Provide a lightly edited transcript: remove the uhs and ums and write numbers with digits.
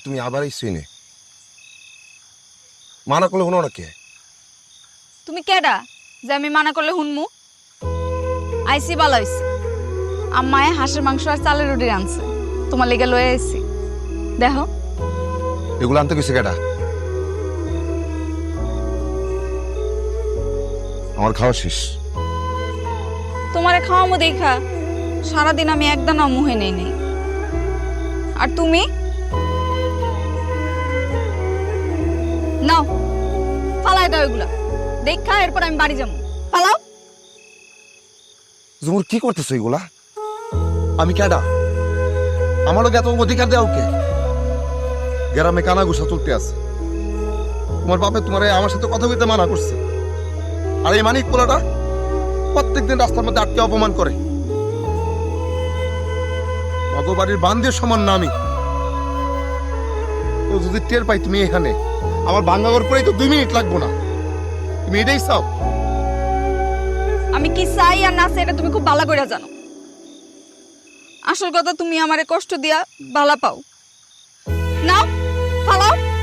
তুমি আবার এই সিনে মানা করলে হলো না কে? তুমি কেডা যে আমি মানা করলে হুনমু? আইসি ভালো হইছে, আম্মায়ে হাঁসের মাংস আর চালের রুটি আনছে, তোমার লেগে লয়ে আইছি। দেখো এগুলো আনতে গেছে কেটা? আমার খাওয়া শেষ। তোমারে খাওয়ামো দেখা সারাদিন আমি একদানাও মুহে নেই নেই। আর তুমি নাও, ফালাই দাও এগুলা দেখা, এরপর আমি বাড়ি যাবো। ফালাও। জুমুর কি করতেছো এগুলা? আমি কেডা? আমারও এত অধিকার দেওয়া কে? গ্রামে কানা গুসা চলতে আছে, তোমার বাপে তোমার আমার সাথে কথা বলতে মানা করছে, আর এই মানিক পোলাটা প্রত্যেকদিন রাস্তার মধ্যে আটকে অপমান করে। বাড়ির বান্দের সমান না আমি। তো যদি টের পাই তুমি এখানে, আমার ভাঙ্গাগর করেই তো 2 মিনিট লাগবো না। তুমি এটাই চাও? আমি কি চাই আর না চাই এটা তুমি খুব ভালো করে জানো। আসল কথা, তুমি আমারে কষ্ট দিয়া ভালা পাও। নাও।